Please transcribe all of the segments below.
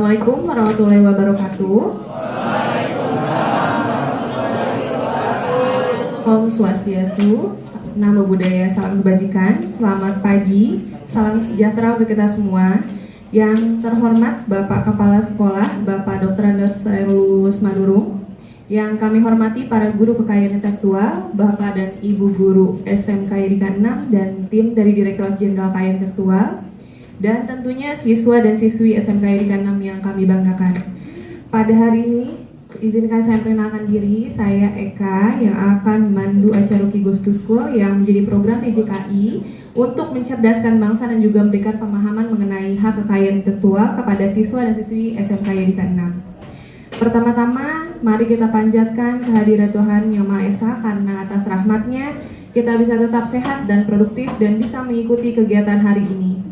Assalamualaikum warahmatullahi wabarakatuh. Om Swastiastu, Namo Buddhaya, salam kebajikan, selamat pagi, salam sejahtera untuk kita semua. Yang terhormat Bapak Kepala Sekolah, Bapak Dr. Andes Relus Manurung. Yang kami hormati para guru kekayaan intelektual, Bapak dan Ibu Guru SMK YDK 6 dan tim dari Direktorat Jenderal Kekayaan Intelektual. Dan tentunya siswa dan siswi SMK YDK 6 yang kami banggakan. Pada hari ini, izinkan saya perkenalkan diri, saya Eka yang akan memandu acara Ruki Goes to School yang menjadi program DJKI untuk mencerdaskan bangsa dan juga memberikan pemahaman mengenai hak kekayaan intelektual kepada siswa dan siswi SMK YDK 6. Pertama-tama, mari kita panjatkan kehadiran Tuhan Yang Maha Esa karena atas rahmat-Nya kita bisa tetap sehat dan produktif dan bisa mengikuti kegiatan hari ini.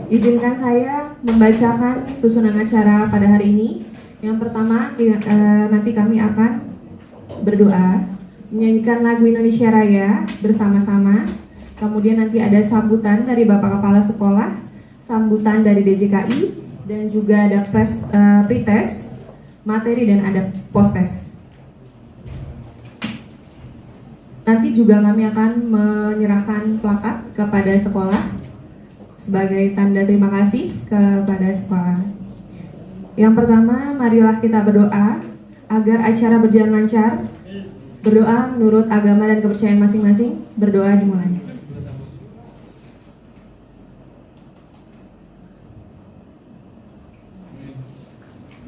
Izinkan saya membacakan susunan acara pada hari ini. Yang pertama, nanti kami akan berdoa, menyanyikan lagu Indonesia Raya bersama-sama. Kemudian nanti ada sambutan dari Bapak Kepala Sekolah, sambutan dari DJKI, dan juga ada pretest, materi, dan ada post-test. Nanti juga kami akan menyerahkan plakat kepada sekolah sebagai tanda terima kasih kepada sekolah. Yang pertama, marilah kita berdoa agar acara berjalan lancar. Berdoa menurut agama dan kepercayaan masing-masing. Berdoa dimulai.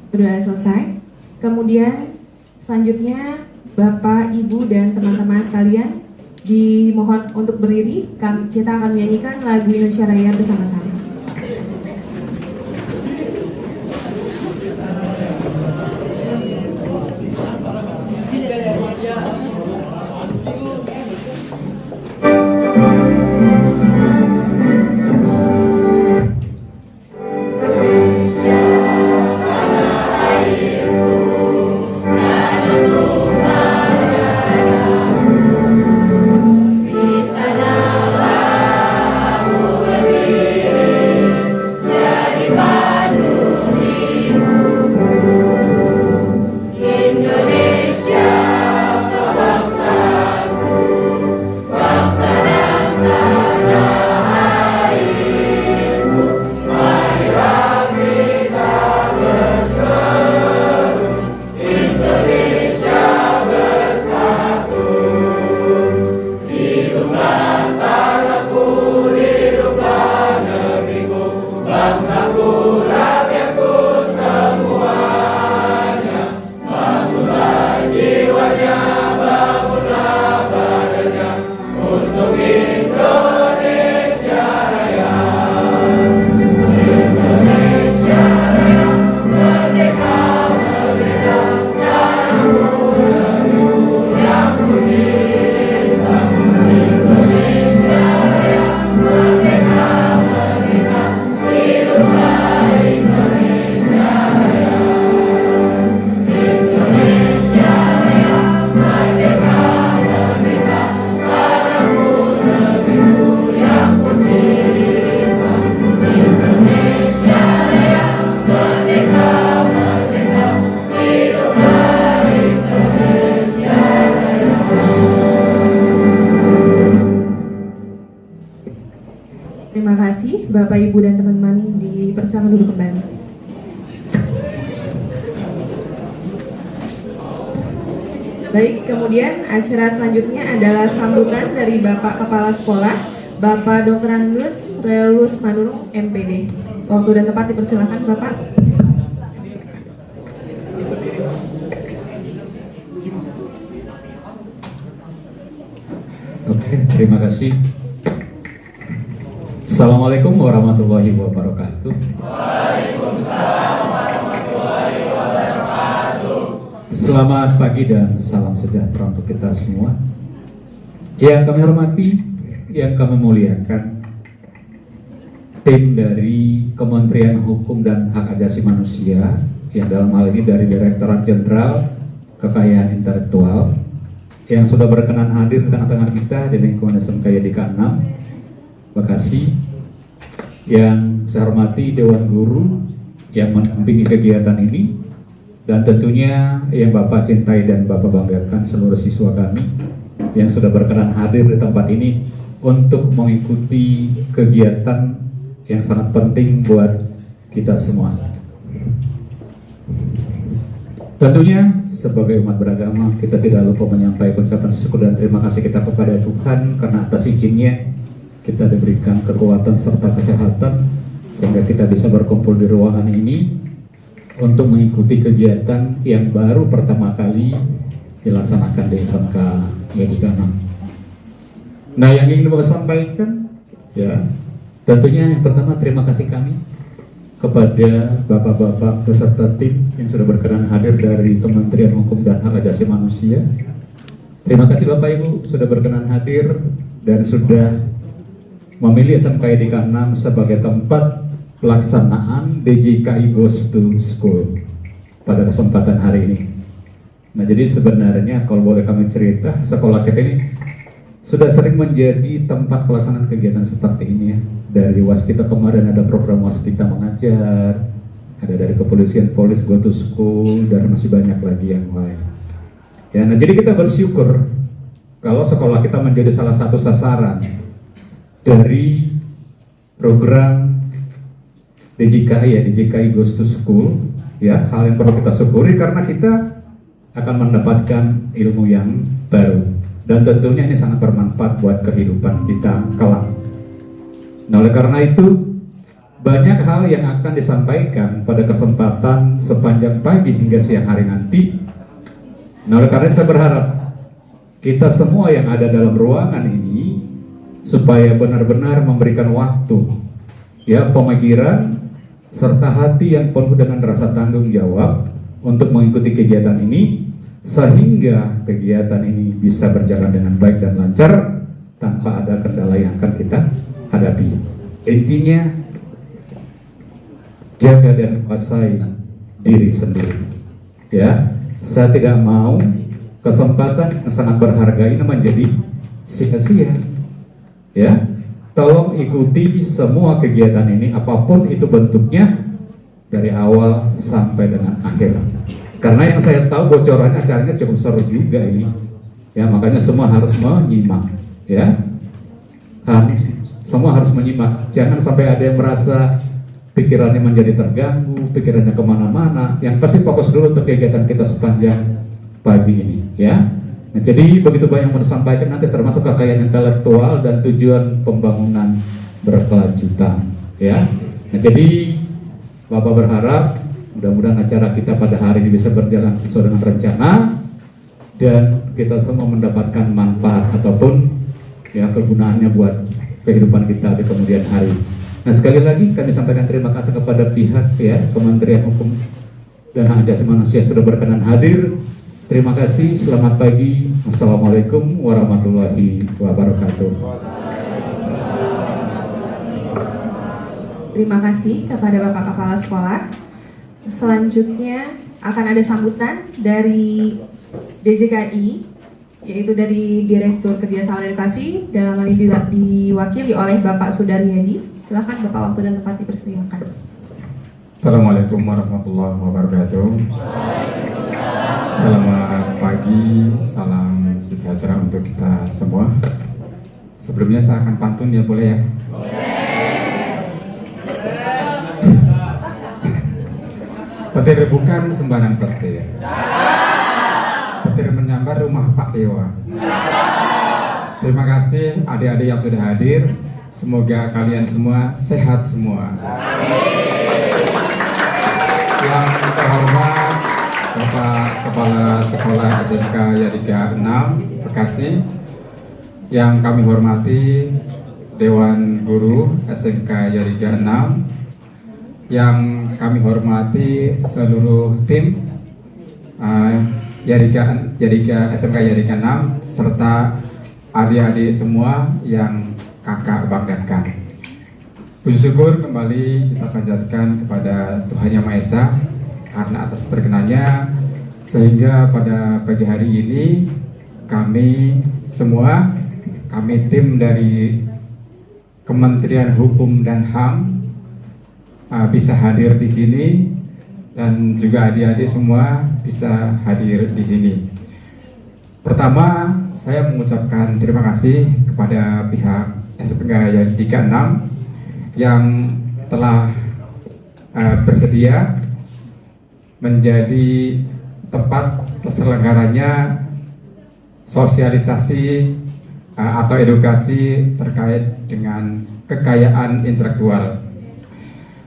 Berdoa selesai. Kemudian selanjutnya Bapak, Ibu, dan teman-teman sekalian dimohon untuk berdiri. Kita akan menyanyikan lagu Indonesia Raya bersama-sama. Terima kasih Bapak, Ibu, dan teman-teman, dipersilakan duduk kembali. Baik, kemudian acara selanjutnya adalah sambutan dari Bapak Kepala Sekolah, Bapak Dr. Andes Relus Manurung, MPD. Waktu dan tempat dipersilakan, Bapak. Oke, terima kasih. Assalamualaikum warahmatullahi wabarakatuh. Waalaikumsalam warahmatullahi wabarakatuh. Selamat pagi dan salam sejahtera untuk kita semua. Yang kami hormati, yang kami muliakan, tim dari Kementerian Hukum dan Hak Asasi Manusia, yang dalam hal ini dari Direktorat Jenderal Kekayaan Intelektual, yang sudah berkenan hadir di tengah-tengah kita di lingkungan SMK YDK 6 Bekasi. Yang saya hormati Dewan Guru yang mendampingi kegiatan ini, dan tentunya yang Bapak cintai dan Bapak banggakan seluruh siswa kami yang sudah berkenan hadir di tempat ini untuk mengikuti kegiatan yang sangat penting buat kita semua. Tentunya sebagai umat beragama kita tidak lupa menyampaikan ucapan syukur dan terima kasih kita kepada Tuhan karena atas izinnya kita diberikan kekuatan serta kesehatan sehingga kita bisa berkumpul di ruangan ini untuk mengikuti kegiatan yang baru pertama kali dilaksanakan di SMK Yadika 6. Nah, yang ingin Bapak sampaikan ya, tentunya yang pertama terima kasih kami kepada bapak-bapak beserta tim yang sudah berkenan hadir dari Kementerian Hukum dan Hak Asasi Manusia. Terima kasih Bapak Ibu sudah berkenan hadir dan sudah memilih SMK Yadika 6 sebagai tempat pelaksanaan DJKI Goes to School pada kesempatan hari ini. Nah, jadi sebenarnya kalau boleh kami cerita, sekolah kita ini sudah sering menjadi tempat pelaksanaan kegiatan seperti ini ya. Dari waskita kemarin ada program waskita mengajar, ada dari kepolisian Polis Go to School, dan masih banyak lagi yang lain. Ya, nah jadi kita bersyukur kalau sekolah kita menjadi salah satu sasaran dari program DJKI ya, DJKI Goes to School ya. Hal yang perlu kita syukuri karena kita akan mendapatkan ilmu yang baru dan tentunya ini sangat bermanfaat buat kehidupan kita kelak. Nah, oleh karena itu banyak hal yang akan disampaikan pada kesempatan sepanjang pagi hingga siang hari nanti. Nah, oleh karena itu saya berharap kita semua yang ada dalam ruangan ini supaya benar-benar memberikan waktu ya, pemikiran serta hati yang penuh dengan rasa tanggung jawab untuk mengikuti kegiatan ini sehingga kegiatan ini bisa berjalan dengan baik dan lancar tanpa ada kendala yang akan kita hadapi. Intinya jaga dan kuasai diri sendiri ya. Saya tidak mau kesempatan yang sangat berharga ini menjadi sia-sia ya. Tolong ikuti semua kegiatan ini apapun itu bentuknya dari awal sampai dengan akhir. Karena yang saya tahu bocorannya acaranya cukup seru juga ini. Ya, makanya semua harus menyimak ya. Semua harus menyimak. Jangan sampai ada yang merasa pikirannya menjadi terganggu, pikirannya kemana-mana. Yang pasti fokus dulu untuk kegiatan kita sepanjang pagi ini ya. Nah, jadi begitu banyak yang disampaikan nanti termasuk kekayaan intelektual dan tujuan pembangunan berkelanjutan ya. Nah, jadi Bapak berharap mudah-mudahan acara kita pada hari ini bisa berjalan sesuai dengan rencana dan kita semua mendapatkan manfaat ataupun ya kegunaannya buat kehidupan kita di kemudian hari. Nah, sekali lagi kami sampaikan terima kasih kepada pihak ya Kementerian Hukum dan Hak Asasi Manusia sudah berkenan hadir. Terima kasih, selamat pagi. Assalamualaikum warahmatullahi wabarakatuh. Terima kasih kepada Bapak Kepala Sekolah. Selanjutnya akan ada sambutan dari DJKI, yaitu dari Direktur Kerjasama dan Edukasi, dalam hal ini diwakili oleh Bapak Sudaryadi. Silakan Bapak, waktu dan tempat dipersilakan. Assalamualaikum warahmatullahi wabarakatuh. Selamat pagi, salam sejahtera untuk kita semua. Sebelumnya saya akan pantun ya, boleh ya? Petir bukan sembarang petir. Petir menyambar rumah Pak Dewa. Terima kasih adik-adik yang sudah hadir. Semoga kalian semua sehat semua. Yang terhormat Bapak Kepala Sekolah SMK Yadika 6 Bekasi, yang kami hormati Dewan Guru SMK Yadika 6, yang kami hormati seluruh tim SMK Yadika 6 serta adik-adik semua yang kakak banggakan. Puji syukur kembali kita panjatkan kepada Tuhan Yang Maha Esa karena atas perkenannya sehingga pada pagi hari ini kami semua, kami tim dari Kementerian Hukum dan HAM bisa hadir di sini dan juga adik-adik semua bisa hadir di sini. Pertama, saya mengucapkan terima kasih kepada pihak SMK Yadika 6 yang telah bersedia menjadi tempat terselenggaranya sosialisasi atau edukasi terkait dengan kekayaan intelektual.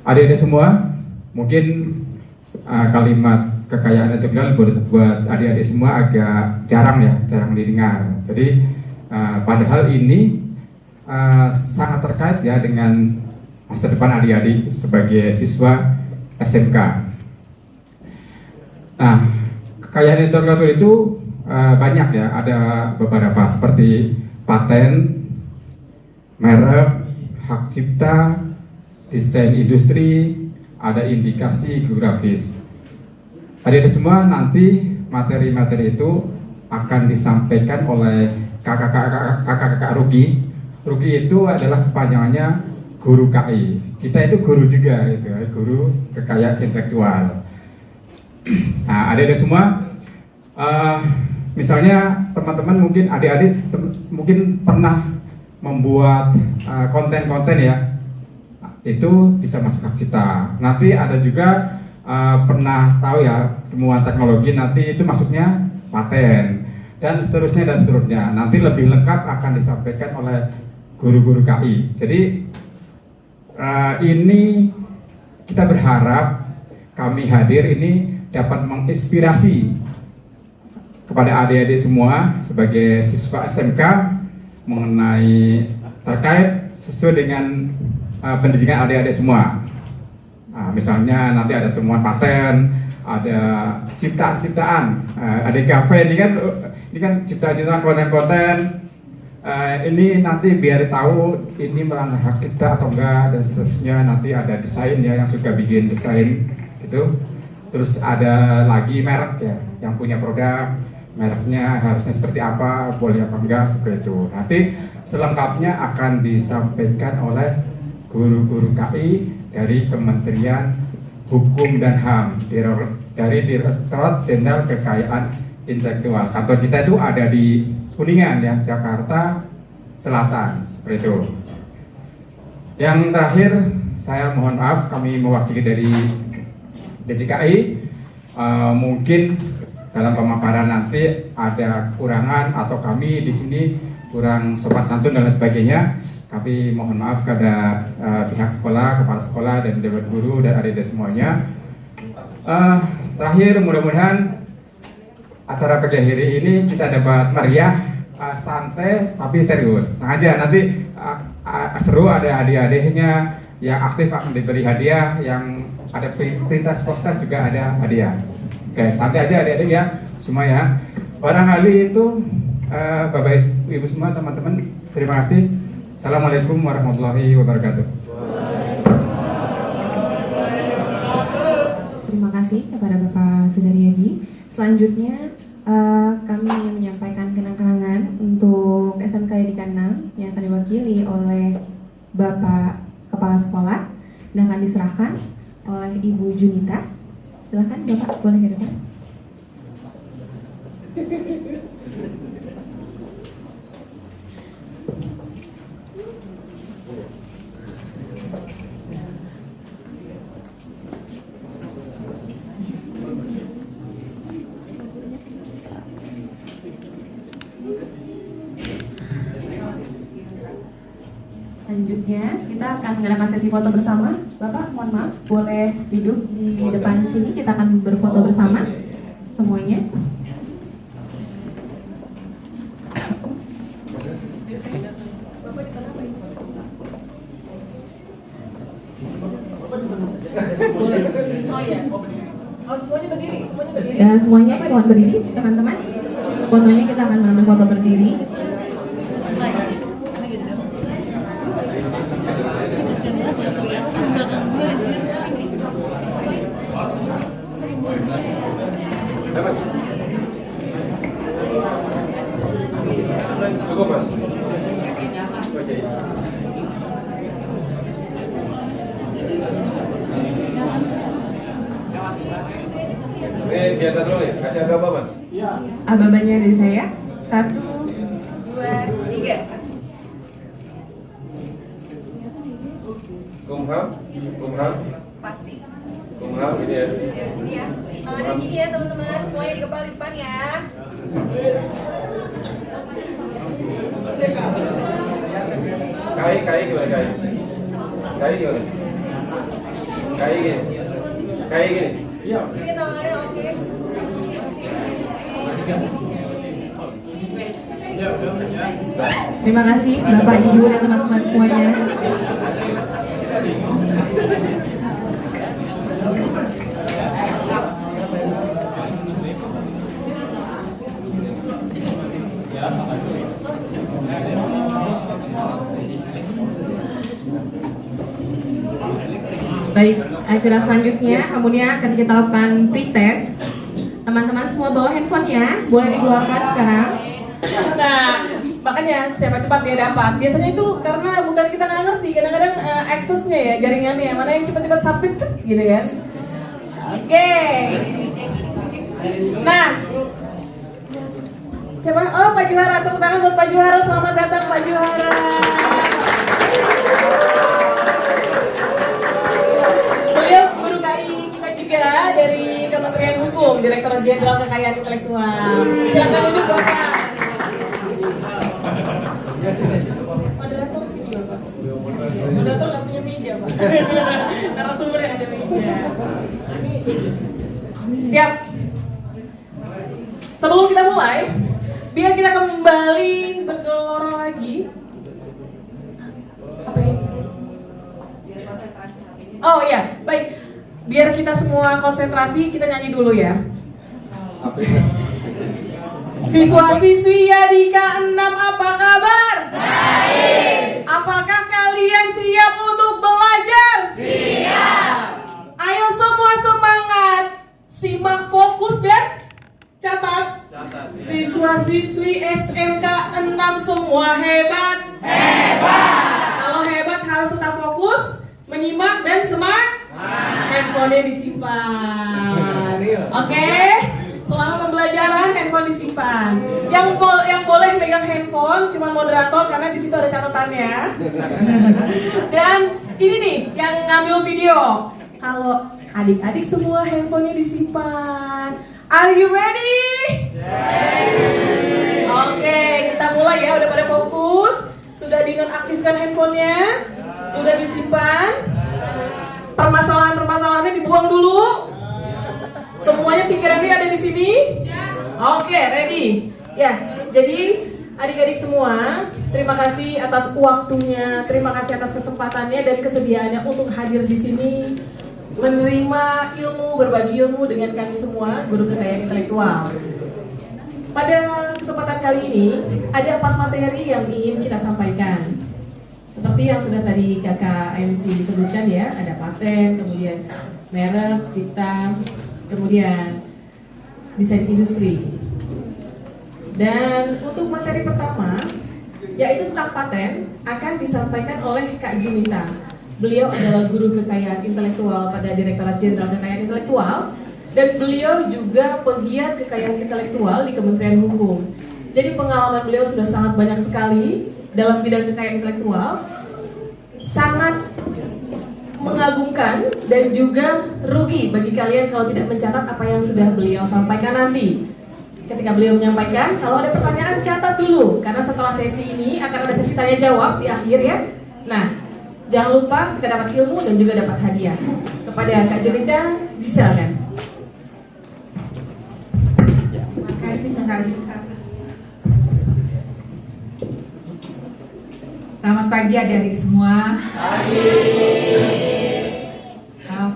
Adik-adik semua, mungkin kalimat kekayaan intelektual buat adik-adik semua agak jarang didengar. Jadi padahal ini sangat terkait ya dengan masa depan adik-adik sebagai siswa SMK. Nah, kekayaan intelektual itu banyak ya, ada beberapa seperti paten, merek, hak cipta, desain industri, ada indikasi geografis. Adik-adik semua, nanti materi-materi itu akan disampaikan oleh kakak-kakak Ruki. Ruki itu adalah kepanjangannya guru KI. Kita itu guru juga, gitu ya, guru kekayaan intelektual. Nah, adik-adik semua, misalnya teman-teman mungkin adik-adik mungkin pernah membuat konten-konten ya, itu bisa masuk hak cipta. Nanti ada juga pernah tahu ya, semua teknologi nanti itu masuknya paten dan seterusnya. Nanti lebih lengkap akan disampaikan oleh guru-guru KI. Jadi ini kita berharap kami hadir ini dapat menginspirasi kepada adik-adik semua sebagai siswa SMK mengenai terkait sesuai dengan pendidikan adik-adik semua. Nah, misalnya nanti ada temuan paten, ada ciptaan-ciptaan, ada kafe ini kan ciptaan konten-konten. Ini nanti biar tahu ini melanggar hak cipta atau enggak dan seterusnya. Nanti ada desain ya, yang suka bikin desain gitu. Terus ada lagi merek ya, yang punya produk, mereknya harusnya seperti apa, boleh apa enggak, seperti itu. Nanti selengkapnya akan disampaikan oleh guru-guru KI dari Kementerian Hukum dan HAM, dari Direktorat Jenderal Kekayaan Intelektual. Kantor kita itu ada di Kuningan ya, Jakarta Selatan, seperti itu. Yang terakhir, saya mohon maaf, kami mewakili dari DJKI, mungkin dalam pemaparan nanti ada kekurangan atau kami di sini kurang sopan santun dan lain sebagainya. Kami mohon maaf kepada pihak sekolah, kepala sekolah dan dewan guru dan adik-adik semuanya. Terakhir, mudah-mudahan acara pagi hari ini kita dapat meriah, santai tapi serius. Nah aja nanti seru, ada hadiah-hadiahnya, yang aktif akan diberi hadiah, yang ada pintas postas juga ada hadiah. Oke, santai aja adik-adik ya, semua ya. Barangkali itu Bapak Ibu semua, teman-teman, terima kasih. Assalamualaikum warahmatullahi wabarakatuh. Terima kasih kepada Bapak Sudaryadi. Selanjutnya kami ingin menyampaikan kenang-kenangan untuk SMK Yadika 6 yang akan diwakili oleh Bapak Kepala Sekolah dan akan diserahkan oleh Ibu Junita. Silakan Bapak, boleh ke depan. Selanjutnya kita akan mengadakan sesi foto bersama. Bapak, mohon maaf, boleh duduk di depan sini. Kita akan berfoto bersama semuanya. Ya, semuanya mohon berdiri, teman-teman. Fotonya kita akan mengambil foto berdiri. Cukup, Mas. biasa dulu nih, kasih aba Mas. Aba-abanya dari saya. 1, 2, 3. Kumham, Pasti. Kumham ini ya. Ya, ini ya. Tangannya gini ya teman-teman. Semuanya di kepala depan ya. Kai gimana kai? Kai gimana? Kai gini. Kai gini. Sini tangannya oke. Terima kasih Bapak, Ibu, dan teman-teman semuanya. Baik, acara selanjutnya kemudian akan kita lakukan pretest. Teman-teman semua bawa handphonenya, boleh dikeluarkan sekarang. Nah, makanya siapa cepat dia dapat. Biasanya itu karena bukan kita nggak ngerti, kadang-kadang aksesnya ya, jaringannya mana yang cepat-cepat submit gitu kan. Oke. Nah, siapa? Oh, Pak Juhara, tepuk tangan buat Pak Juhara. Selamat datang Pak Juhara. Beliau guru KI kita juga dari Kementerian Hukum, Direktorat Jenderal Kekayaan Intelektual. Silakan duduk Bapak. Moderator sini Bapak. Moderator nggak punya meja Pak. Narasumber yang ada meja. Siap. Sebelum kita mulai, biar kita kembali bergelora lagi. Apa ini? Oh iya, baik. Biar kita semua konsentrasi, kita nyanyi dulu ya. Siswa-siswi Yadika 6, apa kabar? Baik. Apakah kalian siap untuk belajar? Siap. Ayo semua semangat. Simak, fokus, dan catat. Siswa-siswi SMK 6 semua hebat. Hebat. Kalau hebat harus tetap fokus, menyimak dan semangat. Handphonenya disimpan. Oke? Selama pembelajaran handphone disimpan. Yang boleh megang handphone cuma moderator karena di situ ada catatannya. Dan ini nih yang ngambil video. Kalau adik-adik semua handphonenya disimpan. Are you ready? Oke, kita mulai ya. Udah pada fokus. Sudah dinonaktifkan handphonenya. Sudah disimpan. Permasalahan-permasalahannya dibuang dulu. Semuanya pikirannya ada di sini? Oke, ready. Ya, jadi adik-adik semua, terima kasih atas waktunya, terima kasih atas kesempatannya dan kesediaannya untuk hadir di sini, menerima ilmu, berbagi ilmu dengan kami semua, guru kekayaan intelektual. Pada kesempatan kali ini, ada 4 materi yang ingin kita sampaikan. Seperti yang sudah tadi kakak MC disebutkan ya, ada paten, kemudian merek, cipta, kemudian desain industri. Dan untuk materi pertama, yaitu tentang paten, akan disampaikan oleh Kak Junita. Beliau adalah guru kekayaan intelektual pada Direktorat Jenderal Kekayaan Intelektual, dan beliau juga pegiat kekayaan intelektual di Kementerian Hukum. Jadi pengalaman beliau sudah sangat banyak sekali dalam bidang kekayaan intelektual, sangat mengagumkan dan juga rugi bagi kalian kalau tidak mencatat apa yang sudah beliau sampaikan nanti. Ketika beliau menyampaikan, kalau ada pertanyaan catat dulu, karena setelah sesi ini akan ada sesi tanya jawab di akhir ya. Nah, jangan lupa kita dapat ilmu dan juga dapat hadiah. Kepada Kak Junita, silakan. Terima kasih Kak Alisa. Selamat pagi adik-adik semua.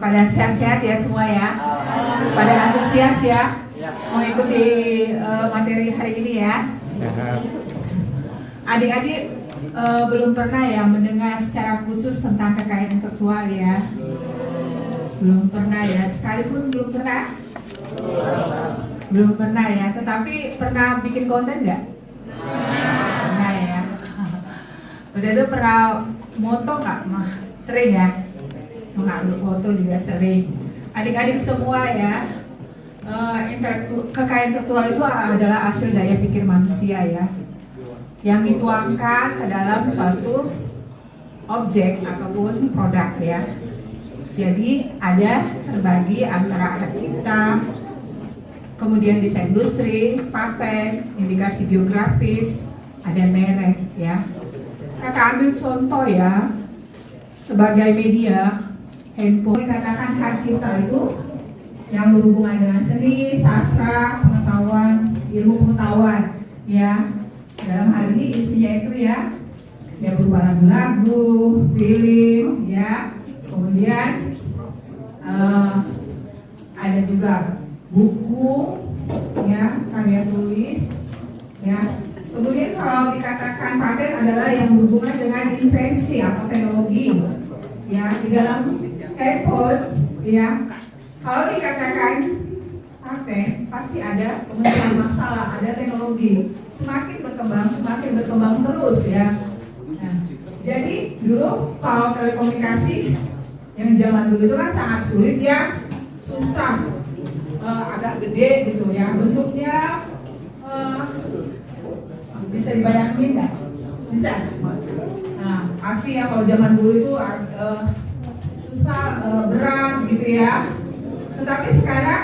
Pada sehat-sehat ya semua ya. Pada antusias ya mengikuti materi hari ini ya. Adik-adik belum pernah ya mendengar secara khusus tentang kekayaan intelektual ya. Belum pernah ya, sekalipun belum pernah. Belum pernah ya, tetapi pernah bikin konten nggak? Pernah ya. Udah tuh pernah moto nggak mah? Sering ya? Mengambil foto juga sering. Adik-adik semua ya, kekayaan intelektual itu adalah hasil daya pikir manusia ya, yang dituangkan ke dalam suatu objek ataupun produk ya. Jadi ada terbagi antara hak cipta, kemudian desain industri, paten, indikasi geografis, ada merek ya. Kakak ambil contoh ya, sebagai media, handphone katakan hak cipta itu yang berhubungan dengan seni, sastra, pengetahuan, ilmu pengetahuan ya. Dalam hal ini isinya itu ya berupa lagu-lagu, film ya, kemudian ada juga buku ya, karya tulis ya. Kemudian kalau dikatakan paten adalah yang berhubungan dengan invensi atau teknologi ya di dalam handphone ya. Kalau dikatakan paten pasti ada pemecahan masalah, ada teknologi semakin berkembang terus ya. Nah, jadi dulu kalau telekomunikasi yang zaman dulu itu kan sangat sulit ya, susah, agak gede gitu ya bentuknya. Bisa dibayangin nggak? Bisa. Nah pasti ya kalau zaman dulu itu susah, berat gitu ya. Tetapi sekarang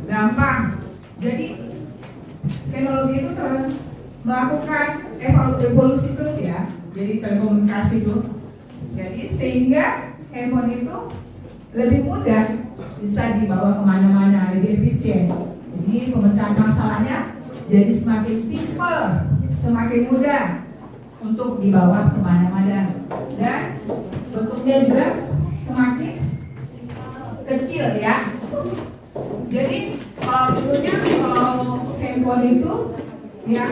gampang. Jadi teknologi itu melakukan evolusi terus ya. Jadi telekomunikasi itu. Jadi sehingga handphone itu lebih mudah bisa dibawa kemana-mana, lebih efisien. Jadi pemecahan masalahnya jadi semakin simpel, semakin mudah untuk dibawa kemana-mana, dan bentuknya juga semakin kecil ya. Jadi kalau dulunya kalau handphone itu ya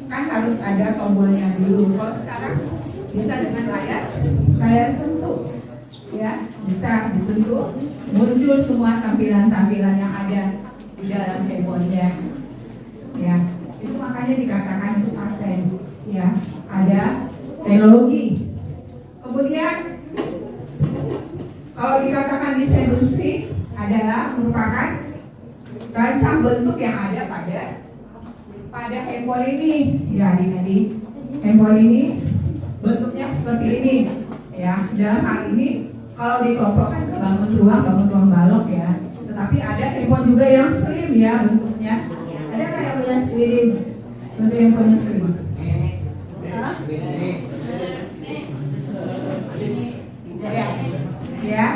kan harus ada tombolnya dulu. Kalau sekarang bisa dengan layar sentuh ya, bisa disentuh, muncul semua tampilan-tampilan yang ada di dalam handphonenya ya. Itu makanya dikatakan itu paten ya, ada teknologi. Kemudian kalau dikatakan desain industri adalah merupakan rancang bentuk yang ada pada handphone ini ya. Adik-adik, handphone ini bentuknya seperti ini ya. Dalam hal ini kalau dikelompokkan ke bangun ruang balok ya. Tetapi ada handphone juga yang slim ya bentuknya. Ada nggak yang punya slim? Bentuk yang punya slim? Ya.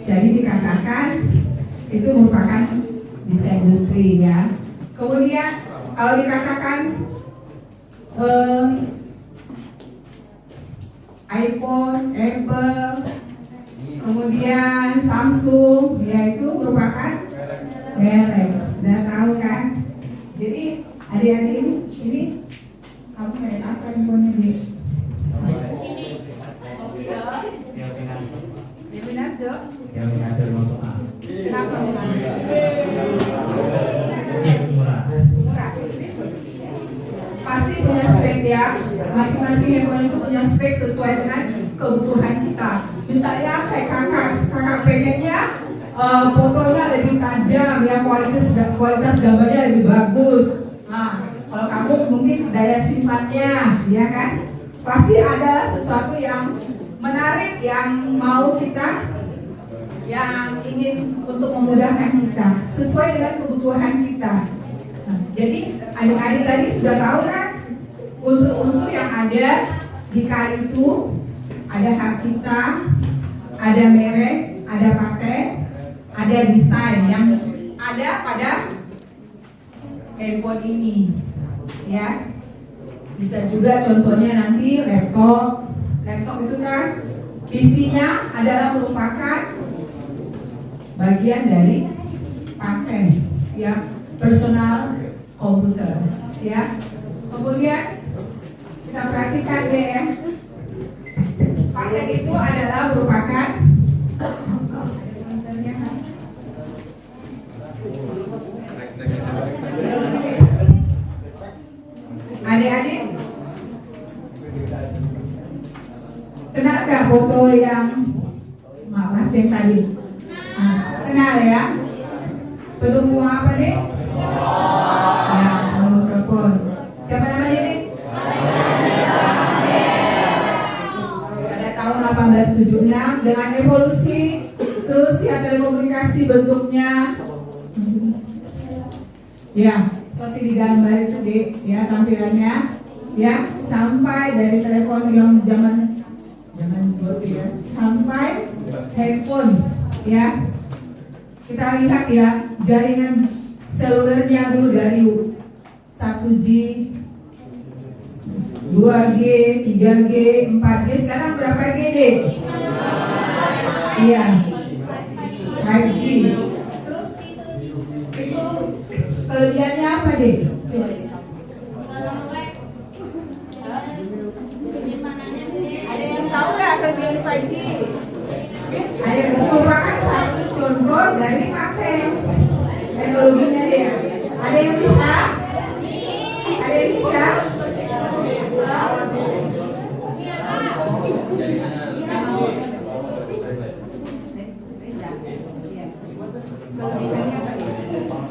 Jadi dikatakan itu merupakan desain industri ya. Kemudian kalau dikatakan iPhone, Apple, kemudian Samsung, yaitu merupakan merek. Sudah tahu kan? Jadi adik-adik ini kamu merek apa handphone ini? Kenapa? Murah. Pasti punya spek ya. Masing-masing handphone itu punya spek sesuai dengan kebutuhan kita. Misalnya kayak kakak pengennya fotonya lebih tajam ya, kualitas gambarnya lebih bagus. Nah, kalau kamu mungkin daya simpannya ya kan, pasti ada sesuatu yang menarik yang mau kita, yang ingin untuk memudahkan kita sesuai dengan kebutuhan kita. Nah, jadi adik-adik tadi sudah tahu kan unsur-unsur yang ada di KAI itu ada hak cipta, ada merek, ada paten, ada desain yang ada pada handphone ini ya. Bisa juga contohnya nanti laptop itu kan isinya adalah merupakan bagian dari paten ya, personal komputer ya. Kemudian kita perhatikan deh ya, paten itu adalah merupakan adik-adik, kenal gak foto yang Mas yang tadi? sinyal ya. Penunggu apa nih? Ya, penunggu telepon. Siapa namanya nih? Pada tahun 1876 dengan evolusi terus ya telekomunikasi bentuknya ya seperti di gambar itu deh ya tampilannya ya, sampai dari telepon yang zaman dulu ya sampai handphone ya. Kita lihat ya jaringan selulernya dulu dari 1G, 2G, 3G, 4G, sekarang berapa G deh? Iya, 5G. Terus itu kelebihannya apa deh? Coba. Ada yang tahu nggak kelebihan 5G? Ada yang merupakan satu contoh dari paten teknologinya dia. Ada yang bisa? Ada yang bisa?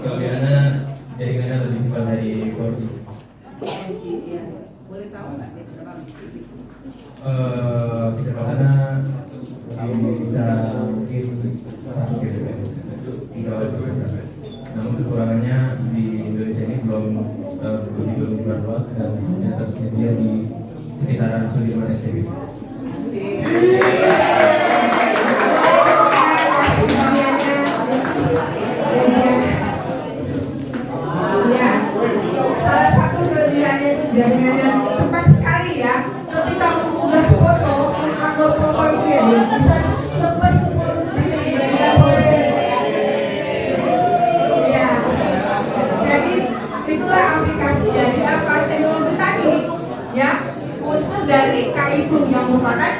Kelebihannya jaringannya lebih cepat dari 4G. Boleh tahu nggak? Kecepatannya bisa mungkin 1 Gbps, 3 Gbps. Namun kekurangannya di Indonesia ini belum begitu luas dan hanya tersedia di sekitaran Sudirman SCB. Ya, salah satu kelebihannya itu jaringannya cepat sekali ya. Ketika mengunggah foto, upload foto itu ya bisa sampai 10 detik tidak boleh. Ya, jadi itulah aplikasi dari apa teknologi tadi ya, khusus dari K itu yang merupakan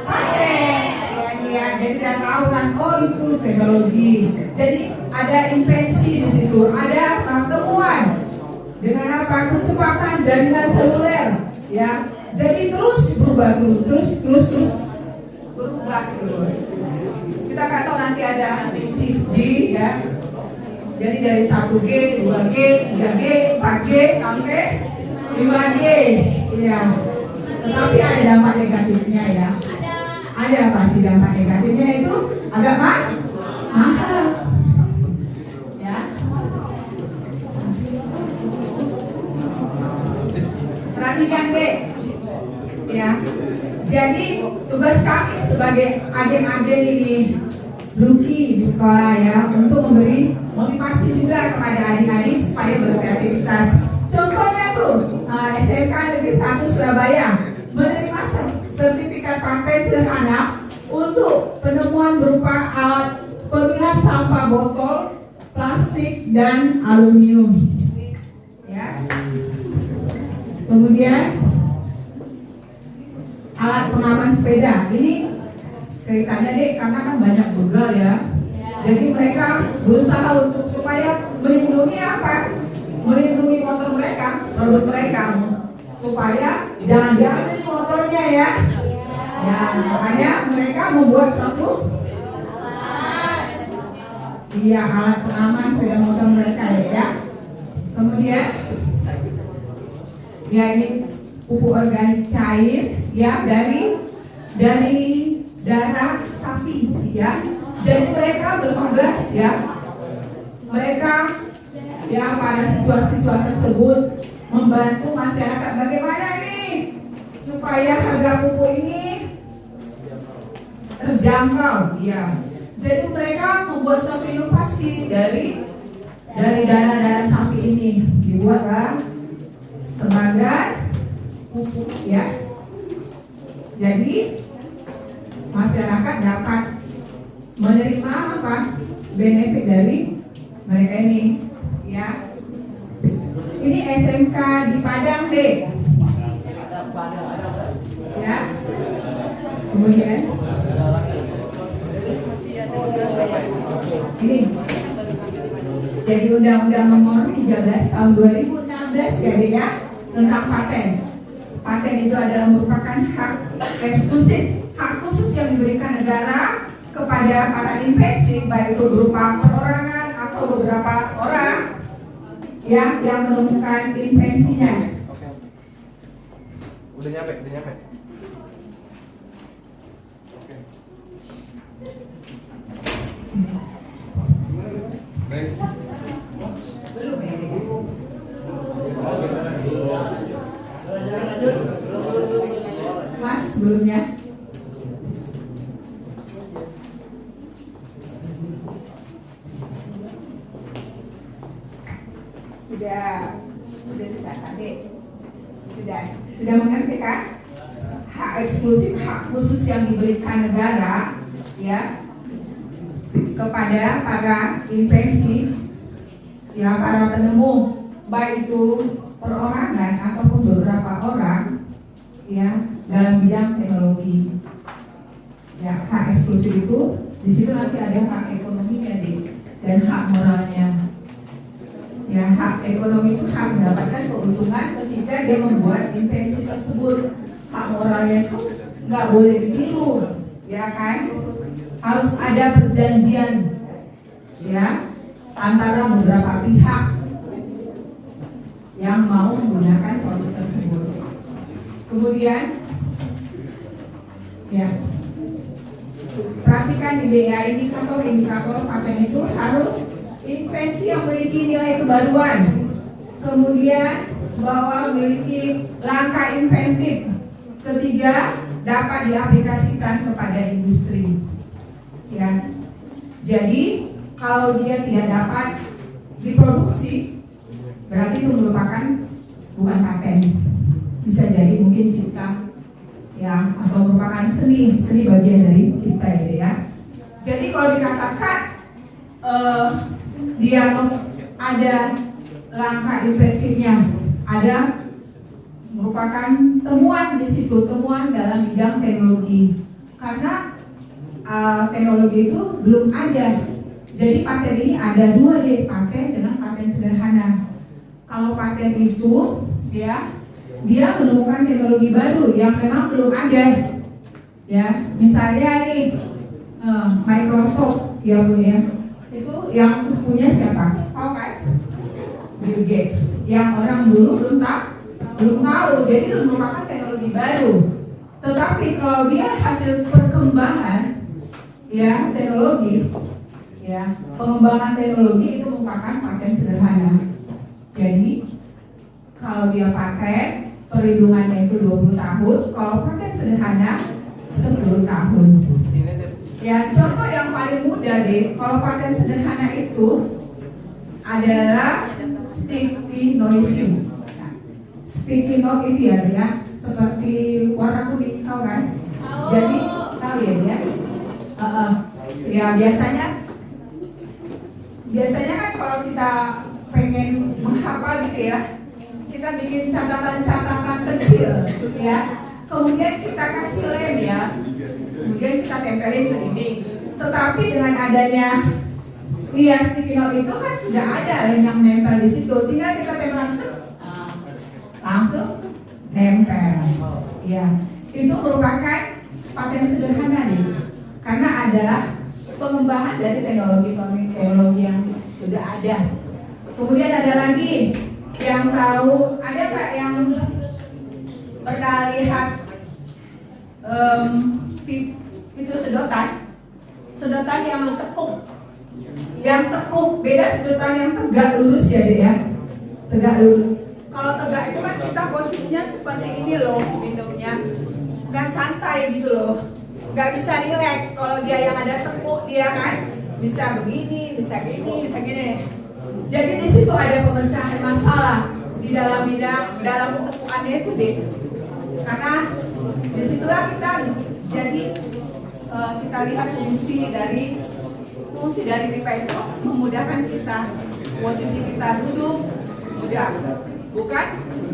paten. Ya, jadi udah tahu kan, oh itu teknologi. Jadi ada invensi di situ, ada temuan dengan apa kecepatan jaringan seluler, ya. Jadi terus berubah terus berubah terus. Kita nggak tahu nanti ada nanti 6G ya. Jadi dari 1G, 2G, 3G, 4G sampai 5G, ya. Tetapi ada dampak negatifnya ya. Ada pasti dampak negatifnya itu agak mahal. Ya. Perhatikan deh. Ya. Jadi tugas kami sebagai agen-agen ini Luki di sekolah ya untuk memberi motivasi juga kepada adik-adik supaya berkreativitas. Contohnya tuh SMK Negeri 1 Surabaya menerima sertifikat paten sederhana untuk penemuan berupa alat pemilah sampah botol, plastik dan aluminium. Ya. Kemudian alat pengaman sepeda. Ini ceritanya deh karena kan banyak begal ya. Jadi mereka berusaha untuk supaya melindungi apa? Melindungi motor mereka, produk mereka, supaya jangan diambil motornya ya. Ya, makanya mereka membuat suatu alat pengaman sepeda motor mereka ya. Kemudian ya ini pupuk organik cair ya dari darah sapi ya. Jadi mereka bertugas ya. Mereka ya para siswa-siswa tersebut membantu masyarakat bagaimana nih supaya harga pupuk ini terjangkau ya. Jadi mereka membuat suatu inovasi dari darah sapi ini dibuatlah sebagai pupuk ya. Jadi masyarakat dapat menerima apa? Benefit dari mereka ini ya. Ini SMK di Padang deh. Ya. Kemudian ini jadi Undang-Undang Nomor 13 Tahun 2016 ya deh ya tentang paten. Paten itu adalah merupakan hak eksklusif, hak khusus yang diberikan negara kepada para invensi, baik itu berupa perorangan atau beberapa orang ya, yang menemukan invensinya. Oke. Udah nyampe, udah nyampe. Oke. Next. Belum ya? Mas, sebelumnya. Sudah tidak tadi. Sudah mengerti kan? Hak eksklusif, hak khusus yang diberikan negara ya kepada para invensi ya, para penemu, baik itu perorangan ataupun beberapa orang ya dalam bidang teknologi. Ya, hak eksklusif itu di situ nanti ada hak ekonominya dan hak moralnya. Ya, hak ekonomi itu hak mendapatkan keuntungan ketika dia membuat invensi tersebut. Hak moralnya itu nggak boleh ditiru, ya kan? Harus ada perjanjian, ya, antara beberapa pihak yang mau menggunakan produk tersebut. Kemudian, ya, perhatikan di DA indikator paten itu harus invensi yang memiliki nilai kebaruan, kemudian bahwa memiliki langkah inventif, ketiga dapat diaplikasikan kepada industri. Ya, jadi kalau dia tidak dapat diproduksi, berarti itu merupakan bukan paten, bisa jadi mungkin cipta, ya, atau merupakan seni bagian dari cipta ya. Jadi kalau dikatakan dia ada langkah inventifnya, ada merupakan temuan di situ, temuan dalam bidang teknologi. Karena teknologi itu belum ada. Jadi paten ini ada dua deh, paten dengan paten sederhana. Kalau paten itu ya, dia menemukan teknologi baru yang memang belum ada. Ya, misalnya nih Microsoft ya Bu ya. Itu yang punya siapa? Tahu kan? Bill Gates. Yang orang dulu belum tahu. Jadi itu merupakan teknologi baru. Tetapi kalau dia hasil perkembangan ya teknologi, ya pengembangan teknologi itu merupakan paten sederhana. Jadi kalau dia paten, perlindungannya itu 20 tahun. Kalau paten sederhana 10 tahun. Ya, contoh yang paling mudah deh, kalau paten sederhana itu adalah sticky noise. Sticky note itu ya, seperti warna kuning, tahu kan? Jadi tahu ya dia? Ya biasanya kan kalau kita pengen menghafal gitu ya, kita bikin catatan-catatan kecil ya. Kemudian kita kasih lem ya. Kemudian kita tempelin ke dinding. Tetapi dengan adanya sticky note itu kan sudah ada lem yang nempel di situ. Tinggal kita tempel itu langsung nempel. Ya, itu merupakan paten sederhana nih. Karena ada pengembangan dari teknologi yang sudah ada. Kemudian ada lagi yang tahu, ada nggak yang pernah lihat itu sedotan yang tekuk, beda sedotan yang tegak lurus ya deh ya, tegak lurus. Kalau tegak itu kan kita posisinya seperti ini loh, minumnya nggak santai gitu loh, nggak bisa rileks. Kalau dia yang ada tekuk dia kan bisa begini, bisa gini, bisa gini. Jadi di situ ada pemecahan masalah di dalam tekukannya itu deh. Karena disitulah kita jadi kita lihat fungsi dari pipa itu memudahkan kita, posisi kita duduk mudah, bukan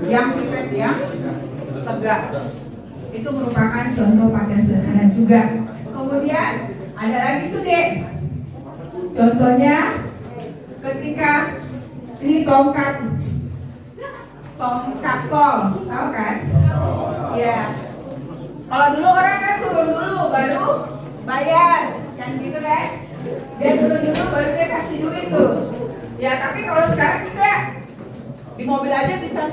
yang pipet yang tegak. Itu merupakan contoh paten sederhana juga. Kemudian ada lagi tuh dek, contohnya ketika ini tongkat kol, tahu kan? Ya. Kalau dulu orang kan turun dulu baru bayar, kan Ya, tapi kalau sekarang enggak. Di mobil aja bisa.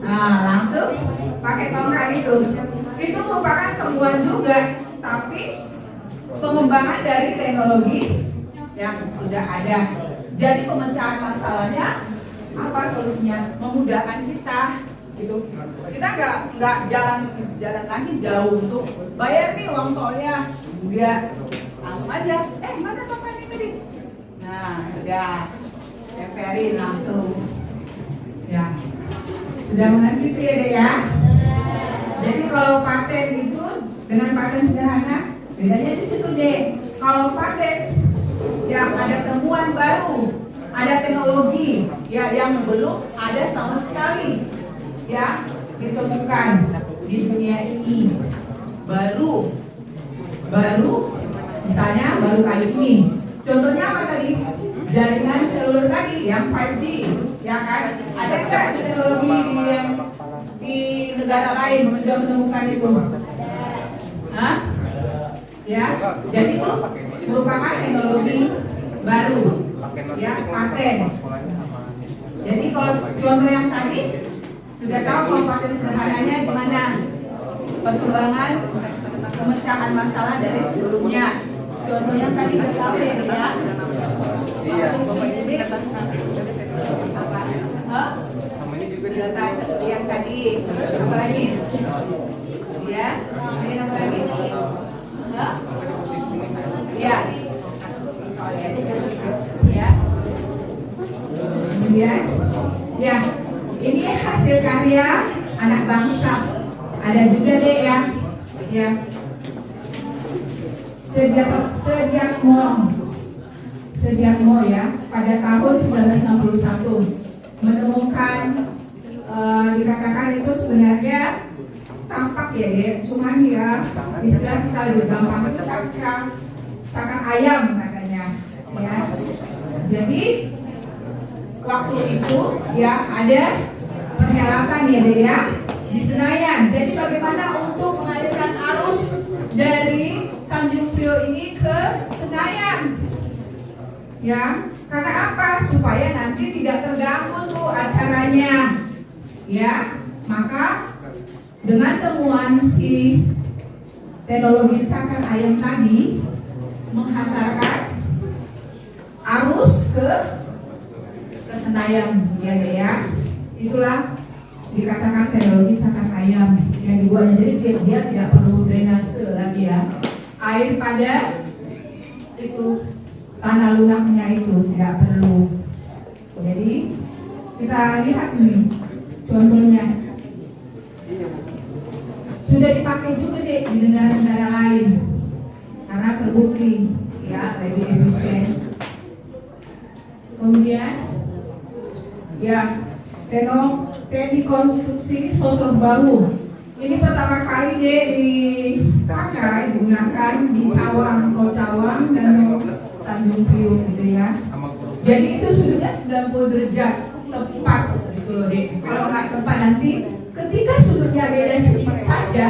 Nah, langsung pakai tongkat itu. Itu merupakan temuan juga, tapi pengembangan dari teknologi yang sudah ada. Jadi pemecahan masalahnya apa solusinya? Memudahkan kita gitu. Kita nggak jalan lagi jauh untuk bayar nih uang tolnya. Dia langsung aja, mana tongkat ini? Nah, udah tempelin langsung. Ya, sudah mengerti itu ya deh ya. Jadi kalau paten itu dengan paten sederhana, bedanya di situ deh. Kalau paten yang ada temuan baru, ada teknologi ya yang belum ada sama sekali ya ditemukan di dunia ini, baru misalnya baru kali ini. Contohnya apa tadi? Jaringan seluler tadi yang 5G, ya kan? Ada nggak teknologi di negara lain sudah menemukan itu? Hah? Ya, jadi itu merupakan teknologi baru, ya paten. Jadi kalau contoh yang tadi sudah tahu kalau paten sederhananya gimana perkembangan pemecahan masalah dari sebelumnya. Contoh yang tadi kita tahu ya, Iya. Jadi yang tadi apa lagi? Ya, ini apa lagi? Ya. Ya. Kemudian, ya, ini hasil karya anak bangsa. Ada juga deh ya, ya. Sediakmo ya, pada tahun 1961 menemukan dikatakan itu sebenarnya tampak ya deh, cuman ya istilah kita lebih gampang itu cakar ayam katanya ya. Jadi waktu itu ya ada perhelatan ya deh ya di Senayan. Jadi bagaimana untuk mengalirkan arus dari Tanjung Priok ini ke Senayan ya, karena apa? Supaya nanti tidak terganggu tuh acaranya ya. Maka dengan temuan si teknologi cakar ayam tadi menghantarkan arus ke Senayan ya deh ya. Itulah dikatakan teknologi cakar ayam yang dibuatnya. Jadi dia tidak perlu drainase lagi ya, air pada itu tanah lunaknya itu tidak perlu. Jadi kita lihat nih contohnya sudah dipakai juga deh di negara-negara lain karena terbukti ya lebih efisien. Kemudian ya teknik konstruksi sosor bahu ini pertama kali deh dipakai digunakan di Tol Cawang dan Tanjung Priok gitu ya. Jadi itu sudutnya 90 derajat tepat gitu loh deh. Kalau nggak tepat nanti ketika sudutnya beda sedikit saja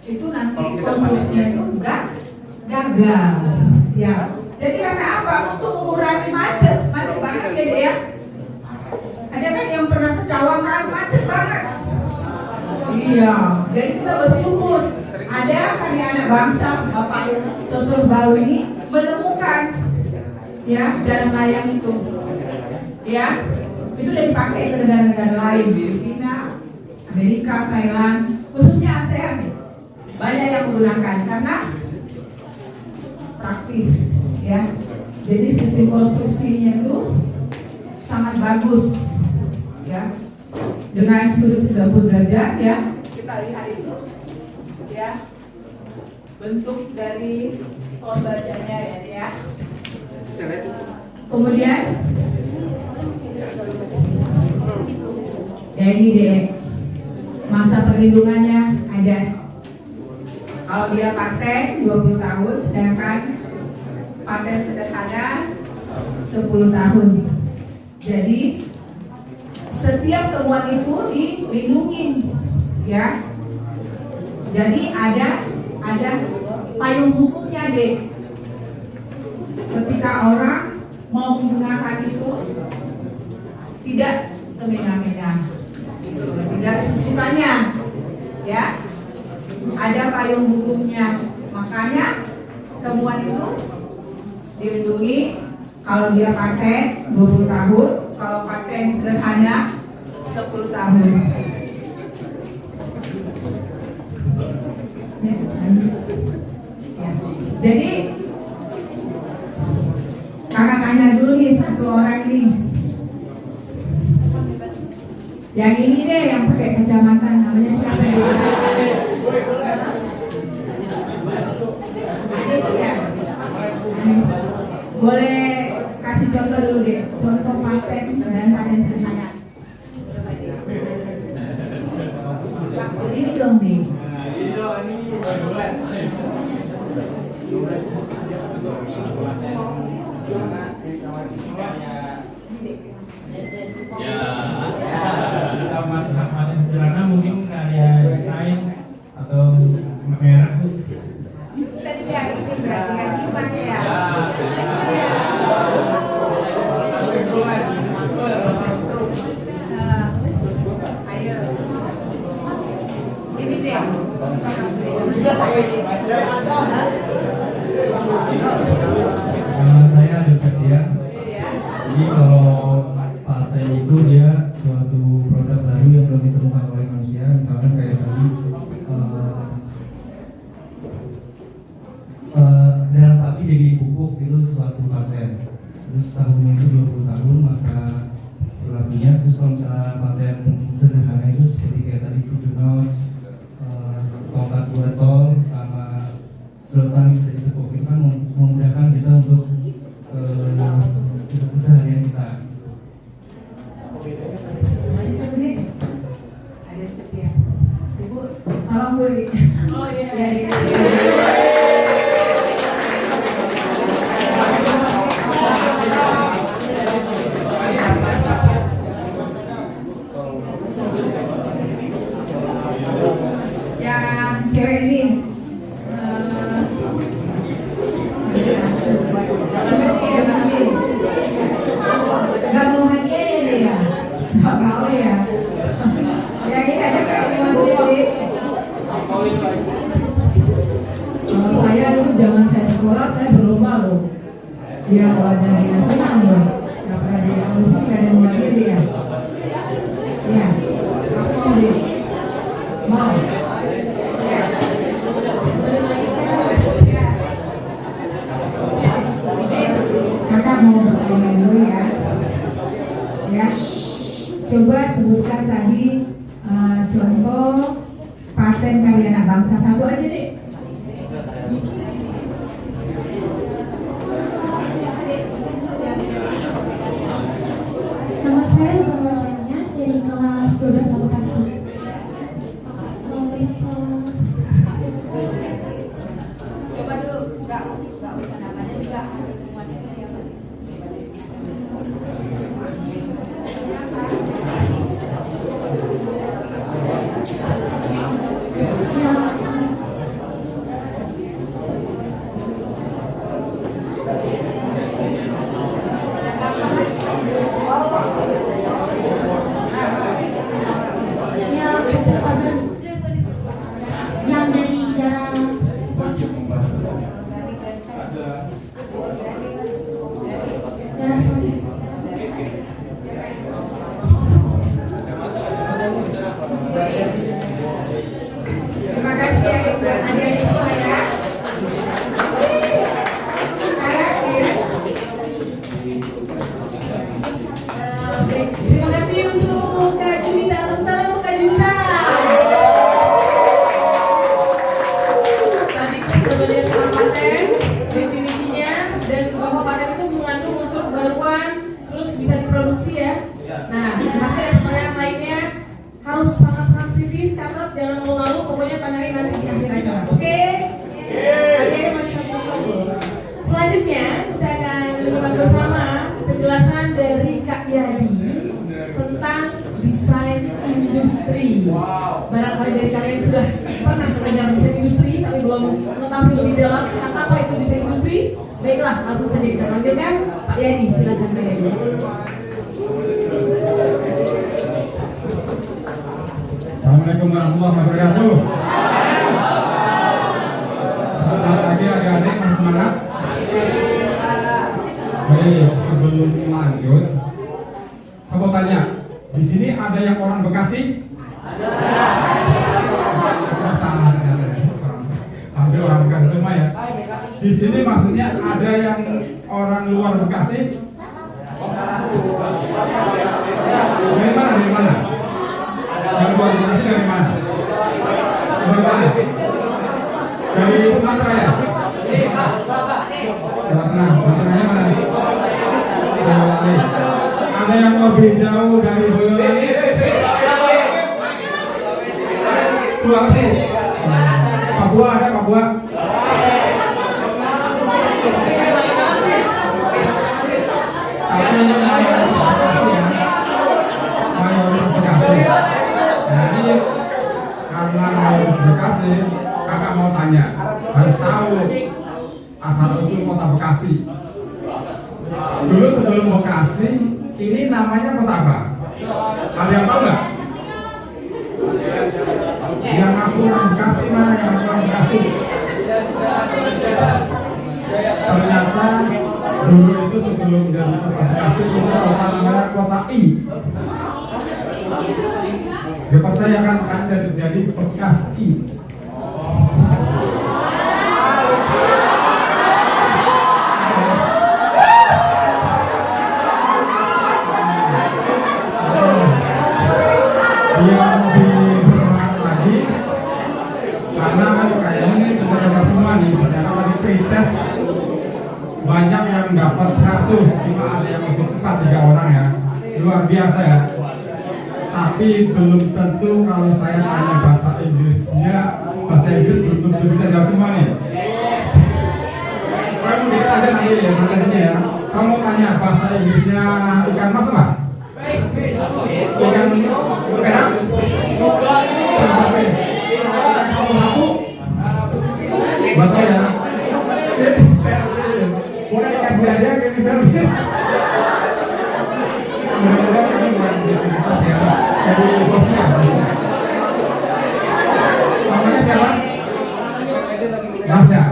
itu nanti konstruksinya itu enggak gagal ya. Jadi karena apa? Untuk mengurangi macet banget ya deh ya. Ada kan yang pernah ke Cawang kan macet banget. Iya, jadi kita bersyukur ada karya anak bangsa Bapak Sosor Bau ini menemukan ya jalan layang itu ya, itu udah dipakai ke negara-negara lain, Filipina, Amerika, Thailand, khususnya ASEAN banyak yang menggunakan karena praktis ya. Jadi sistem konstruksinya itu sangat bagus ya, dengan sudut 90 derajat ya. Kita lihat itu ya bentuk dari pohon bajanya ya. Kemudian ya ini deh masa perlindungannya ada. Kalau dia paten 20 tahun, sedangkan paten sederhana 10 tahun. Jadi setiap temuan itu dilindungi ya. Jadi ada payung hukumnya deh. Ketika orang mau menggunakan itu tidak semena-mena, tidak sesukanya, ya. Ada payung hukumnya, makanya temuan itu dilindungi. Kalau dia paten 20 tahun, kalau paten sederhana 10 tahun. Ya. Jadi kakak tanya dulu nih satu orang ini. Yang ini deh yang pakai kacamata, namanya siapa dia? Anis ya? Anis. Boleh kasih contoh dulu deh, contoh paten dan paten sederhana. Ini dong nih. Ya, paten sederhana mungkin karya desain atau merek tuh. Kita juga ini berarti kan gimana ya? Ayo. Ini deh. Nama saya Adil Setia. Jadi kalau paten itu dia suatu produk baru yang belum ditemukan oleh manusia. Misalkan kayak tadi darah sapi jadi pupuk, itu suatu paten. Terus tahunnya itu 20 tahun masa berlakunya. Terus kalau misalnya paten sederhana itu seperti kayak tadi Steve Jobs, tongkat botol sama sedotan bisa ditepuk, itu kan memudahkan kita untuk keseharian kita. Ada setia. Ibu, tolong Bu. Oh iya. Yang cewek ini nggak mau hadiah ya dia, nggak mau ya. Yang ini ada kayak ini. Kalau saya dulu zaman saya sekolah saya berlomba loh. Dia kalau ada dia senang loh. Nggak pernah dia polisi nggak ada yang bagi dia. Ya, aku mau dia. Mau. Kakak mau bertanya dulu ya. Ya, coba sebutkan tadi contoh paten karya anak bangsa, satu aja deh. Nama saya Zahra Syahnya dari kelas 12 akuntansi. Coba dulu, nggak usah namanya juga. Yang dari darah sapi. Terima kasih ya Ibu, adik-adik semua ya. Sekarang ya. Terima kasih untuk Kak Junita. Tepuk tangan untuk Kak Junita. Tadi kita melihat paten, definisinya, dan bahwa paten itu mengandung unsur kebaruan, terus bisa diproduksi ya. Nah, pasti ada pertanyaan lainnya, harus sangat-sangat kritis, catat, jangan malu-malu, pokoknya tanyain nanti di akhir acara. Oke? Kalian masih satu lagi. Selanjutnya, kita akan menyimak bersama penjelasan dari Kak Yadi tentang desain industri. Barangkali dari kalian sudah pernah belajar desain industri tapi belum mengetahui lebih dalam tentang apa itu desain industri. Baiklah, langsung saja kita panggilkan Pak Yadi. Silakan Pak Yadi. warahmatullahi wabarakatuh. Selamat pagi adik-adik, masih semangat? Baik, sebelum lanjut, saya mau tanya, di sini ada yang orang Bekasi? Sama ternyata, hampir orang Bekasi semua ya. Di sini maksudnya ada yang orang luar Bekasi? Dari mana? Dari mana? Yang luar Bekasi dari mana? Dari mana? Dari Sumatera ya? Sumatera. Sumateranya mana nih? Boyolali. Ada yang lebih jauh dari Boyolali? Sulawesi. Papua ada Papua? Tapi mayoritas Bekasi. Jadi karena mayoritas Bekasi, kakak mau tanya, harus tahu asal usul kota Bekasi. Dulu sebelum Bekasi, ini namanya kota apa? Ada yang tahu nggak? Yang aku orang Bekasi mana? Yang aku orang Bekasi? Ternyata dulu itu sebelum dari kota Bekasi itu kota namanya kota I. Dipercayakan akan jadi Bekasi. Yang lebih bersemangat lagi, karena kan kayaknya ini kita semua nih, ternyata lagi pretest banyak yang dapat 100, cuma ada yang lebih cepat 3 orang ya, luar biasa ya. Tapi belum tentu kalau saya tanya bahasa Inggrisnya, bahasa Inggris belum tentu bisa jawab semua nih. Saya mau dikit aja nanti ya, materinya ya. Saya mau tanya bahasa Inggrisnya ikan mas apa? Ikan perak? Baca ya. Boleh dikasih hadiah ke ini service. Mudah-mudahan kami bukan identitas ya. Jadi bosnya. Namanya siapa? Masya.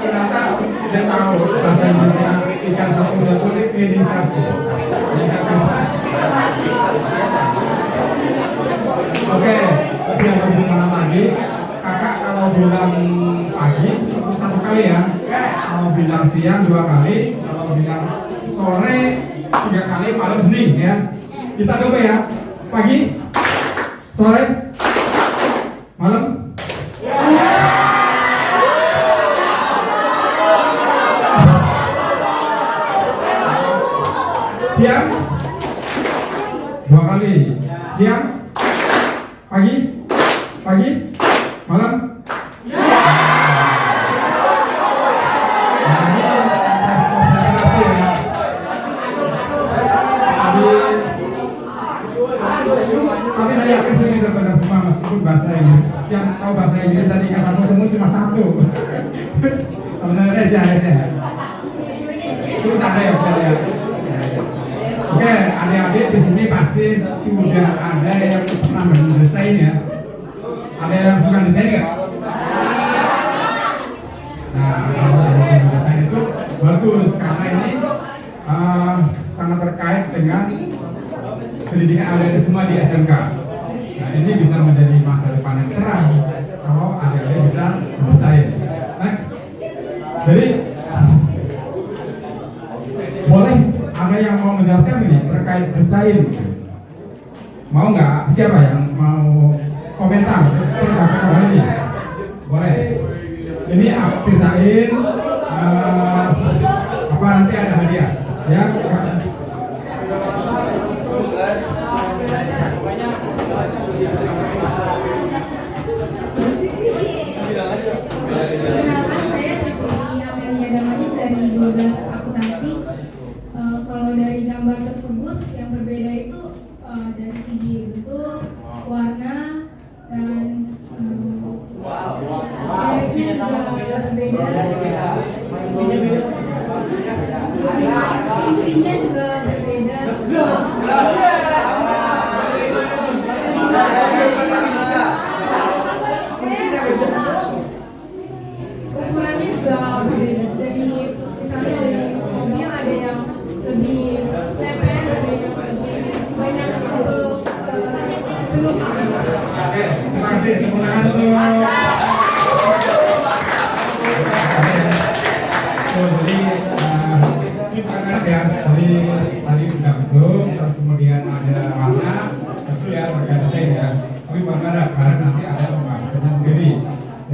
Ternyata dia tahu bahasa Indonesia ikan satu dan kulit ini satu. Oke, biar lebih semangat lagi, kakak kalau bilang pagi 1 kali ya, kalau bilang siang 2 kali, kalau bilang sore 3 kali, malam hening ya. Kita coba ya, pagi, sore, malam. Siang 2 kali, siang, pagi, malam. Nah, ini tes konsentrasi ya. Tapi saya yakin sini benar semua meskipun bahasa ini. Yang tahu bahasa Inggris tadi kan satu semua cuma 1. Sebenarnya aja. Itu ada ya, ya. Oke, adik-adik di sini pasti sudah ada yang pernah mendesain ya. Ada yang suka desain nggak? Nah, kalau yang desain itu bagus karena ini sangat terkait dengan pendidikan adik-adik semua di SMK. Nah, ini bisa menjadi masa depan yang cerah kalau adik-adik bisa mendesain. Next. Jadi boleh ada yang mau menjelaskan ini terkait desain? Mau nggak? Siapa yang mau komentar terkait ini? Boleh. Ini aku ceritain apa nanti ada hadiah ya. Perkenalkan, saya Tripoli Amelia Damani dari 12 akuntansi. Kalau dari gambar tersebut yang berbeda itu dari segi bentuk, warna, dan mereknya juga berbeda. Isinya juga berbeda.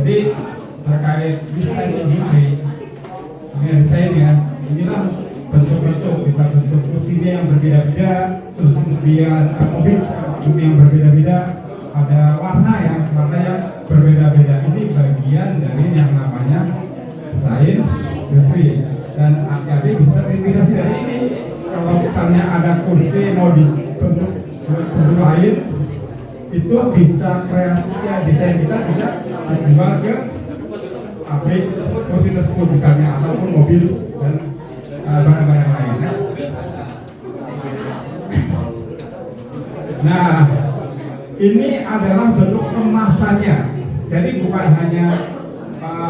Jadi terkait desain industri, desain ya, inilah bentuk-bentuk, bisa bentuk kursinya yang berbeda-beda, terus kemudian mobil yang berbeda-beda, ada warna yang berbeda-beda. Ini bagian dari yang namanya desain industri. Dan adik-adik bisa terinspirasi dari ini. Kalau misalnya ada kursi mau dibentuk lain, itu bisa kreasinya desain kita bisa dijual ke pabrik kursi tersebut misalnya, ataupun mobil dan barang-barang lainnya. Nah, ini adalah bentuk kemasannya. Jadi bukan hanya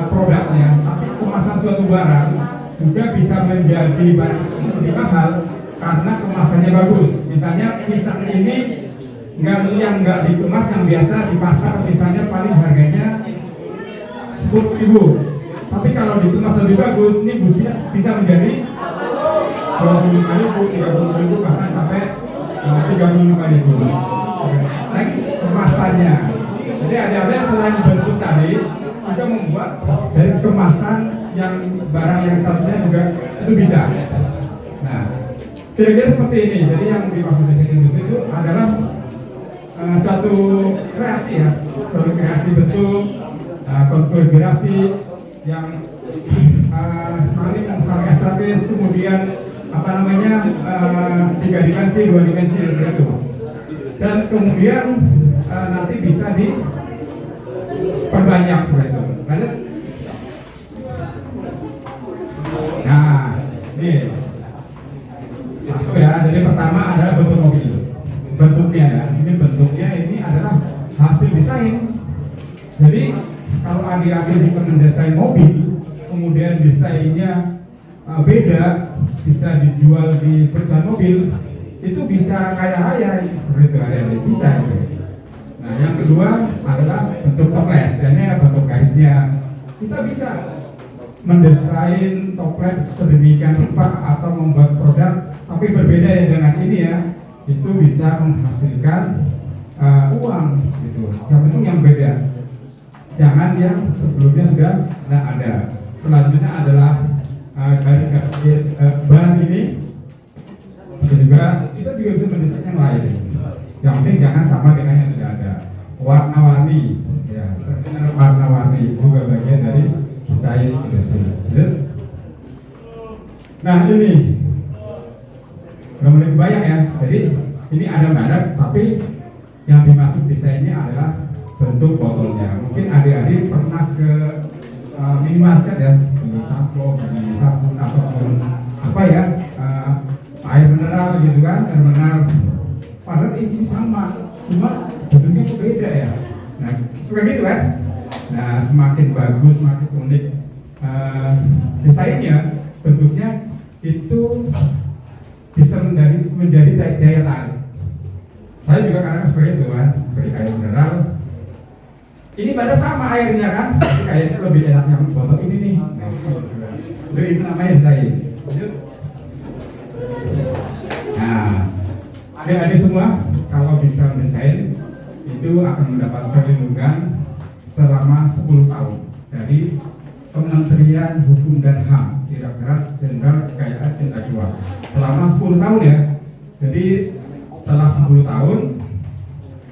produknya, tapi kemasan suatu barang juga bisa menjadi barang lebih mahal karena kemasannya bagus. Misalnya pisang ini yang nggak dikemas, yang biasa di pasar misalnya paling harganya 10.000, tapi kalau dikemas lebih bagus, ini bisa menjadi 25.000, 30.000, bahkan sampai 35.000. Next, kemasannya. Jadi ada selain bentuk tadi, juga membuat dari kemasan yang barang yang tentunya juga itu bisa. Nah, kira-kira seperti ini. Jadi yang dimaksud desain industri itu adalah satu kreasi ya, satu kreasi bentuk, konfigurasi yang paling sangat estetis, kemudian tiga dimensi, dua dimensi itu, dan kemudian nanti bisa diperbanyak seperti itu. Nah, ini masuk ya. Jadi pertama adalah bentuk mobil. Bentuknya ya, ini adalah hasil desain. Jadi kalau adik-adik mendesain mobil, kemudian desainnya beda, bisa dijual di perusahaan mobil, itu bisa kaya raya, seperti adik-adik bisa. Nah, yang kedua adalah bentuk toples, dan bentuk garisnya. Kita bisa mendesain toples sedemikian rupa atau membuat produk, tapi berbeda ya dengan ini ya. Itu bisa menghasilkan uang gitu. Yang penting yang beda, jangan yang sebelumnya sudah ada. Selanjutnya adalah garis bahan ini juga kita juga bisa mendesain yang lain. Yang penting jangan sama dengan yang sudah ada. Warna-warni ya, warna-warni juga bagian dari desain industri. Nah, ini mulai kebayang ya. Jadi ini ada merek, tapi yang dimaksud desainnya adalah bentuk botolnya. Mungkin adik-adik pernah ke minimarket ya, beli sampo, beli sabun ataupun apa ya, air mineral gitu kan, air mineral. Padahal isi sama, cuma bentuknya beda ya. Nah, suka gitu kan. Nah, semakin bagus, semakin unik desainnya, bentuknya itu bisa menjadi daya tarik. Saya juga kadang seperti itu kan, beli air mineral. Ini pada sama airnya kan, tapi kayaknya lebih enak yang botol ini nih. Nah, itu namanya desain. Nah, adik-adik semua, kalau bisa mendesain itu akan mendapat perlindungan selama 10 tahun dari Kementerian Hukum dan HAM, Direktorat Jenderal Kekayaan Intelektual. Selama 10 tahun ya. Jadi setelah 10 tahun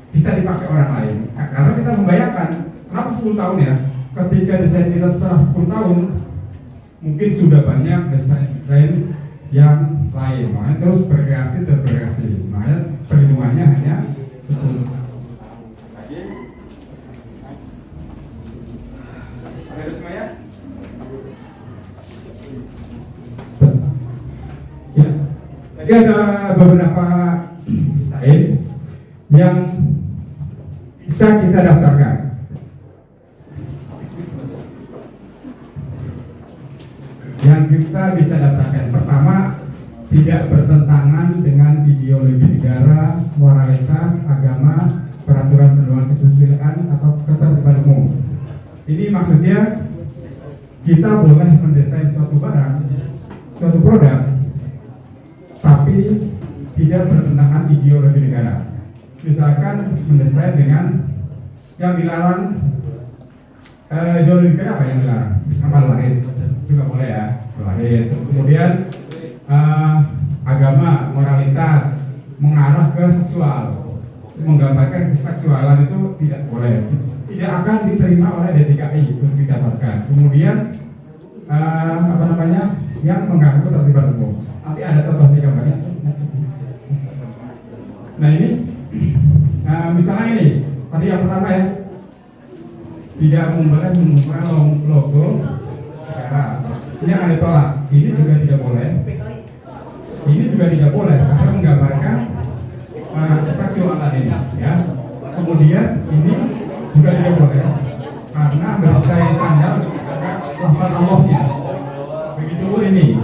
bisa dipakai orang lain. Karena kita membayangkan kenapa 10 tahun ya? Ketika desain kita setelah 10 tahun mungkin sudah banyak desain-desain yang lain. Makanya terus berkreasi. Makanya perlindungannya hanya 10. Ada semuanya? Ya. Jadi ada beberapa desain yang bisa kita daftarkan. Yang kita bisa daftarkan, pertama, tidak bertentangan dengan ideologi negara, moralitas, agama, peraturan perlindungan kesusilaan atau ketertiban umum. Ini maksudnya kita boleh mendesain suatu barang, suatu produk, tapi tidak bertentangan ideologi negara. Misalkan mendesain dengan yang dilarang ideologi apa yang dilarang? Misalkan lahir itu nggak boleh ya, lahir. Kemudian agama, moralitas mengarah ke seksual, menggambarkan keseksualan itu tidak boleh, tidak akan diterima oleh DJKI untuk didaftarkan. Kemudian yang mengganggu ketertiban umum. Nanti ada contoh di gambarnya. Nah ini, misalnya ini, tadi yang pertama ya, tidak boleh menggunakan logo negara. Ini akan ditolak. Ini juga tidak boleh. Ini juga tidak boleh karena menggambarkan seksualan ini. Ya. Kemudian ini juga tidak boleh karena bersai sandal lafaz Allahnya. Begitu pun ini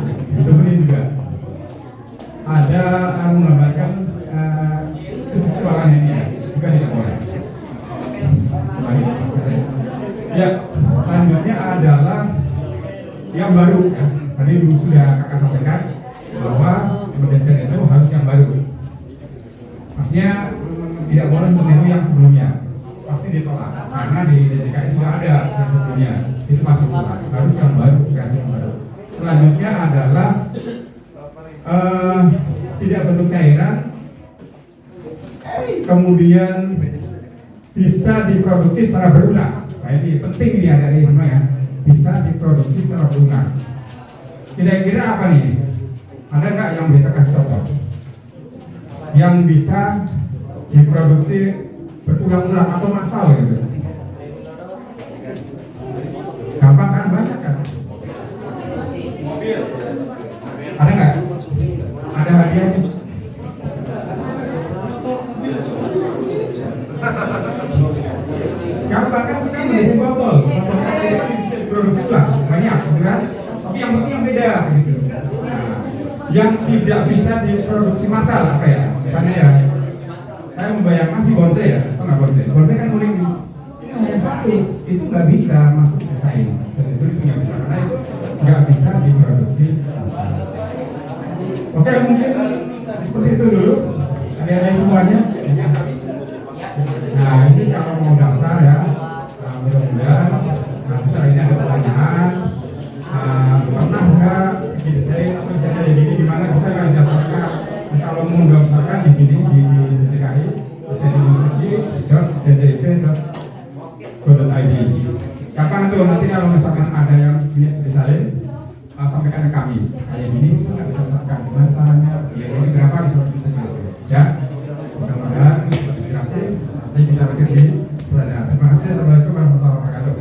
juga ada menggambarkan keseksualan ini juga tidak boleh. Ya, selanjutnya adalah yang baru. Ya. Tadi dulu sudah kakak sampaikan bahwa desain itu harus yang baru. Maksudnya tidak boleh meniru yang sebelumnya. Pasti ditolak karena di DJKI sudah ada yang sebelumnya. Itu masuk harus yang baru, kreasi yang baru. Selanjutnya adalah tidak bentuk cairan, kemudian bisa diproduksi secara berulang. Nah ini penting nih ya dari semua ya, bisa diproduksi secara berulang. Kira-kira apa nih? Ada nggak yang bisa kasih contoh? Yang bisa diproduksi berulang-ulang atau massal gitu? Gampang kan, banyak kan? Ada nggak? Ada hadiahnya? Gampang kan, kita mengisi botol bisa diproduksi ulang, banyak gitu kan? Tapi yang penting yang beda gitu. Nah, yang tidak bisa diproduksi massal apa ya? Misalnya ya, saya membayangkan si bonsai ya, apa nggak bonsai? Bonsai kan unik nih. Ini hanya satu, itu nggak bisa masuk desain. Itu nggak bisa karena itu nggak bisa diproduksi massal. Oke, mungkin seperti itu dulu. Ada semuanya. Nah ini kalau mau daftar ya, mudah-mudahan setelah ini ada pertanyaan, pernah nggak desain atau misalnya jadi gimana bisa nggak didaftarkan? Kalau mau daftarkan di sini di DJKI, bisa di djip.go.id. Kapan tuh nanti kalau misalkan ada yang disalin, sampaikan ke kami. Kayak gini bisa nggak didaftarkan? Gimana caranya? Ya ini berapa bisa ya? Mudah-mudahan inspirasi. Nanti kita lanjut di pertanyaan. Terima kasih. Assalamualaikum warahmatullahi wabarakatuh.